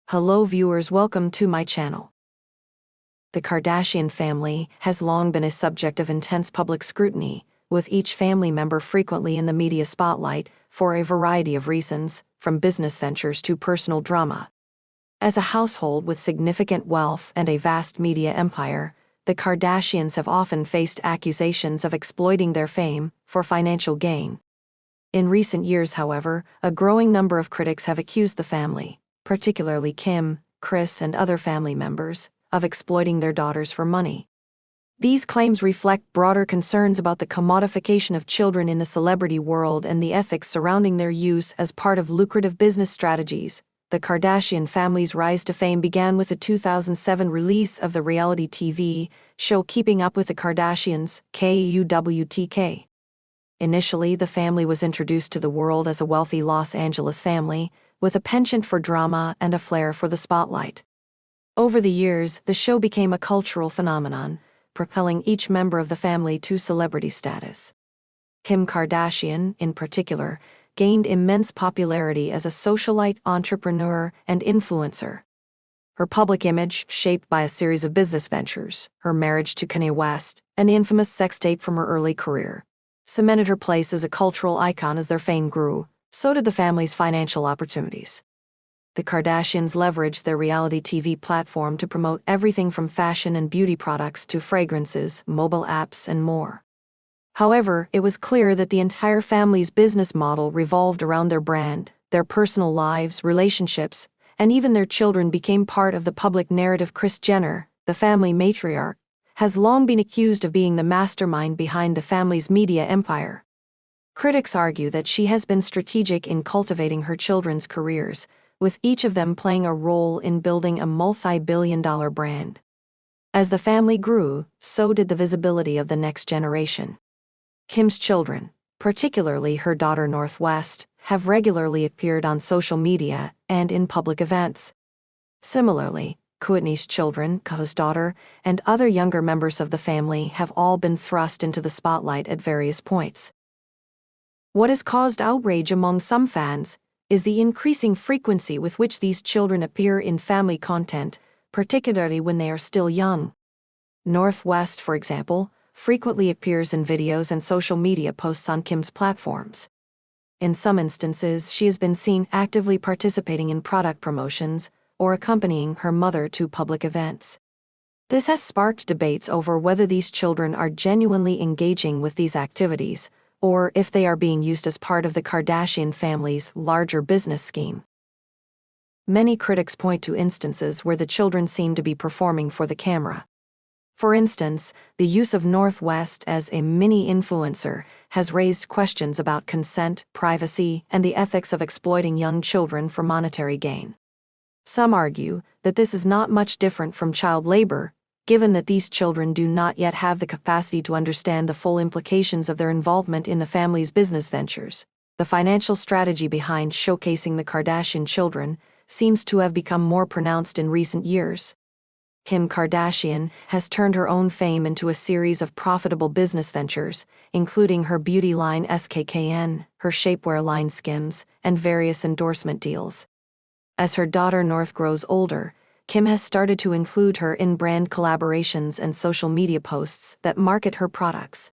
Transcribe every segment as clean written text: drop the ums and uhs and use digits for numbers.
Hello viewers, welcome to my channel. The Kardashian family has long been a subject of intense public scrutiny, with each family member frequently in the media spotlight for a variety of reasons, from business ventures to personal drama. As a household with significant wealth and a vast media empire, the Kardashians have often faced accusations of exploiting their fame for financial gain. In recent years, however, a growing number of critics have accused the family, particularly Kim, Kris, and other family members, of exploiting their daughters for money. These claims reflect broader concerns about the commodification of children in the celebrity world and the ethics surrounding their use as part of lucrative business strategies. The Kardashian family's rise to fame began with the 2007 release of the reality TV show Keeping Up with the Kardashians, KUWTK. Initially, the family was introduced to the world as a wealthy Los Angeles family, with a penchant for drama and a flair for the spotlight. Over the years, the show became a cultural phenomenon, propelling each member of the family to celebrity status. Kim Kardashian, in particular, gained immense popularity as a socialite, entrepreneur, and influencer. Her public image, shaped by a series of business ventures, her marriage to Kanye West, and the infamous sex tape from her early career, cemented her place as a cultural icon. As their fame grew, so did the family's financial opportunities. The Kardashians leveraged their reality TV platform to promote everything from fashion and beauty products to fragrances, mobile apps, and more. However, it was clear that the entire family's business model revolved around their brand. Their personal lives, relationships, and even their children became part of the public narrative. Kris Jenner, the family matriarch, has long been accused of being the mastermind behind the family's media empire. Critics argue that she has been strategic in cultivating her children's careers, with each of them playing a role in building a multi-billion-dollar brand. As the family grew, so did the visibility of the next generation. Kim's children, particularly her daughter North West, have regularly appeared on social media and in public events. Similarly, Kourtney's children, Kardashian's daughter, and other younger members of the family have all been thrust into the spotlight at various points. What has caused outrage among some fans is the increasing frequency with which these children appear in family content, particularly when they are still young. North West, for example, frequently appears in videos and social media posts on Kim's platforms. In some instances, she has been seen actively participating in product promotions or accompanying her mother to public events. This has sparked debates over whether these children are genuinely engaging with these activities, or if they are being used as part of the Kardashian family's larger business scheme. Many critics point to instances where the children seem to be performing for the camera. For instance, the use of North West as a mini-influencer has raised questions about consent, privacy, and the ethics of exploiting young children for monetary gain. Some argue that this is not much different from child labor, given that these children do not yet have the capacity to understand the full implications of their involvement in the family's business ventures. The financial strategy behind showcasing the Kardashian children seems to have become more pronounced in recent years. Kim Kardashian has turned her own fame into a series of profitable business ventures, including her beauty line SKKN, her shapewear line Skims, and various endorsement deals. As her daughter North grows older, Kim has started to include her in brand collaborations and social media posts that market her products.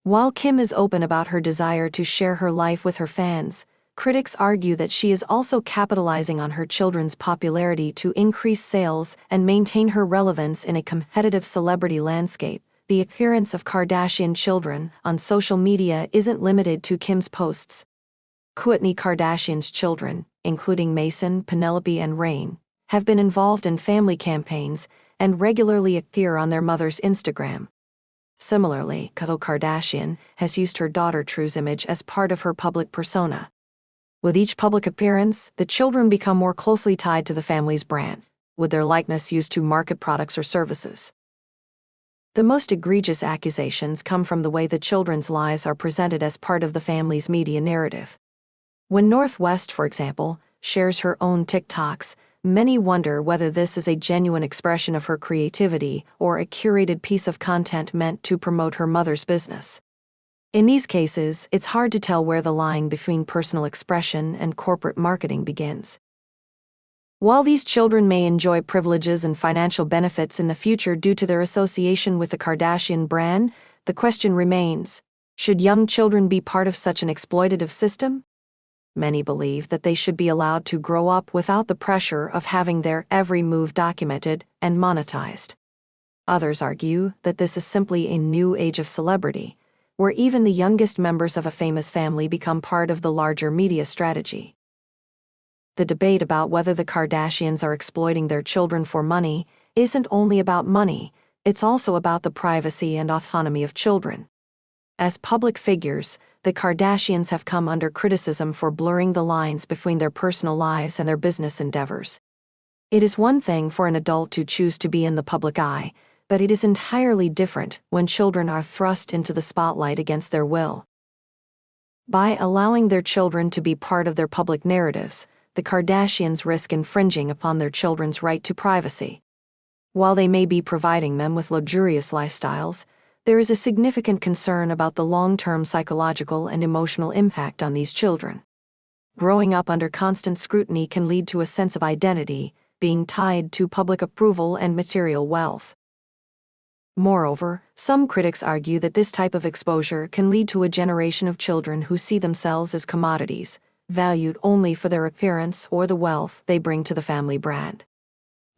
While Kim is open about her desire to share her life with her fans, critics argue that she is also capitalizing on her children's popularity to increase sales and maintain her relevance in a competitive celebrity landscape. The appearance of Kardashian children on social media isn't limited to Kim's posts. Kourtney Kardashian's children, including Mason, Penelope, and Rain, have been involved in family campaigns and regularly appear on their mother's Instagram. Similarly, Khloe Kardashian has used her daughter True's image as part of her public persona. With each public appearance, the children become more closely tied to the family's brand, with their likeness used to market products or services. The most egregious accusations come from the way the children's lives are presented as part of the family's media narrative. When North West, for example, shares her own TikToks, many wonder whether this is a genuine expression of her creativity or a curated piece of content meant to promote her mother's business. In these cases, it's hard to tell where the line between personal expression and corporate marketing begins. While these children may enjoy privileges and financial benefits in the future due to their association with the Kardashian brand, the question remains, should young children be part of such an exploitative system? Many believe that they should be allowed to grow up without the pressure of having their every move documented and monetized. Others argue that this is simply a new age of celebrity, where even the youngest members of a famous family become part of the larger media strategy. The debate about whether the Kardashians are exploiting their children for money isn't only about money, it's also about the privacy and autonomy of children. As public figures, the Kardashians have come under criticism for blurring the lines between their personal lives and their business endeavors. It is one thing for an adult to choose to be in the public eye, but it is entirely different when children are thrust into the spotlight against their will. By allowing their children to be part of their public narratives, the Kardashians risk infringing upon their children's right to privacy. While they may be providing them with luxurious lifestyles, there is a significant concern about the long-term psychological and emotional impact on these children. Growing up under constant scrutiny can lead to a sense of identity being tied to public approval and material wealth. Moreover, some critics argue that this type of exposure can lead to a generation of children who see themselves as commodities, valued only for their appearance or the wealth they bring to the family brand.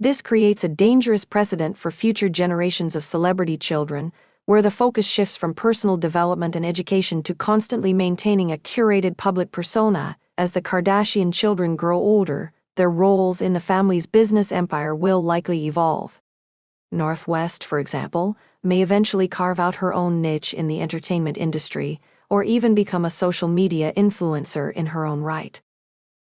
This creates a dangerous precedent for future generations of celebrity children, where the focus shifts from personal development and education to constantly maintaining a curated public persona. As the Kardashian children grow older, their roles in the family's business empire will likely evolve. North West, for example, may eventually carve out her own niche in the entertainment industry, or even become a social media influencer in her own right.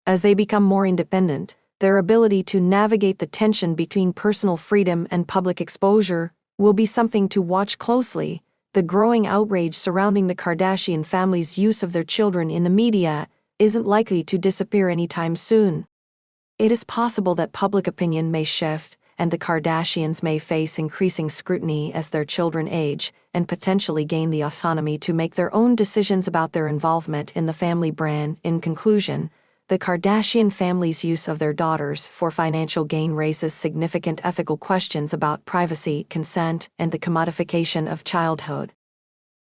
As they become more independent, their ability to navigate the tension between personal freedom and public exposure will be something to watch closely. The growing outrage surrounding the Kardashian family's use of their children in the media isn't likely to disappear anytime soon. It is possible that public opinion may shift, and the Kardashians may face increasing scrutiny as their children age and potentially gain the autonomy to make their own decisions about their involvement in the family brand. In conclusion, the Kardashian family's use of their daughters for financial gain raises significant ethical questions about privacy, consent, and the commodification of childhood.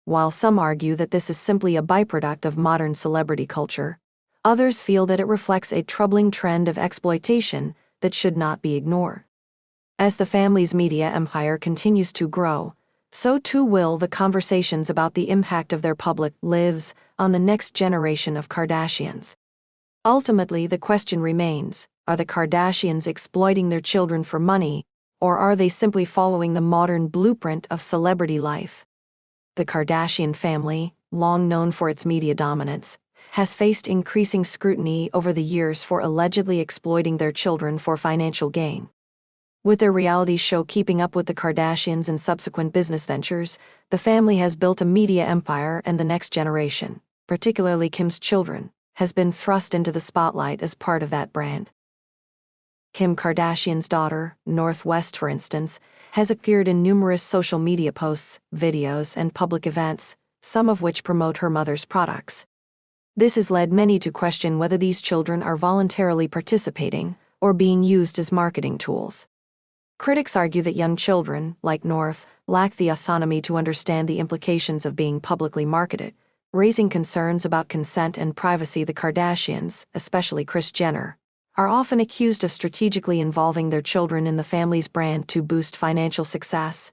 While some argue that this is simply a byproduct of modern celebrity culture, others feel that it reflects a troubling trend of exploitation that should not be ignored. As the family's media empire continues to grow, so too will the conversations about the impact of their public lives on the next generation of Kardashians. Ultimately, the question remains, are the Kardashians exploiting their children for money, or are they simply following the modern blueprint of celebrity life? The Kardashian family, long known for its media dominance, has faced increasing scrutiny over the years for allegedly exploiting their children for financial gain. With their reality show Keeping Up with the Kardashians and subsequent business ventures, the family has built a media empire, and the next generation, particularly Kim's children, has been thrust into the spotlight as part of that brand. Kim Kardashian's daughter, North West, for instance, has appeared in numerous social media posts, videos, and public events, some of which promote her mother's products. This has led many to question whether these children are voluntarily participating or being used as marketing tools. Critics argue that young children, like North, lack the autonomy to understand the implications of being publicly marketed, raising concerns about consent and privacy. The Kardashians, especially Kris Jenner, are often accused of strategically involving their children in the family's brand to boost financial success.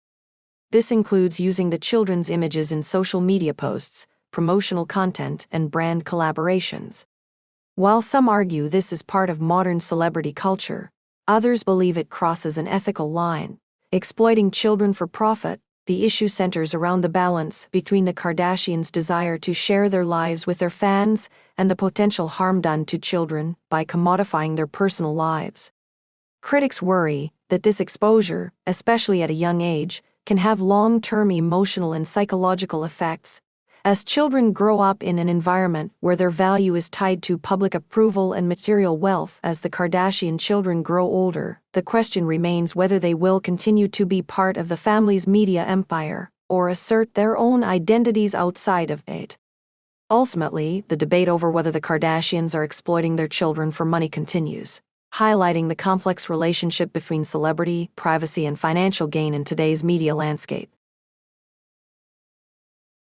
This includes using the children's images in social media posts, promotional content, and brand collaborations. While some argue this is part of modern celebrity culture, others believe it crosses an ethical line. Exploiting children for profit, the issue centers around the balance between the Kardashians' desire to share their lives with their fans and the potential harm done to children by commodifying their personal lives. Critics worry that this exposure, especially at a young age, can have long-term emotional and psychological effects. As children grow up in an environment where their value is tied to public approval and material wealth. As the Kardashian children grow older, the question remains whether they will continue to be part of the family's media empire or assert their own identities outside of it. Ultimately, the debate over whether the Kardashians are exploiting their children for money continues. highlighting the complex relationship between celebrity, privacy, and financial gain in today's media landscape.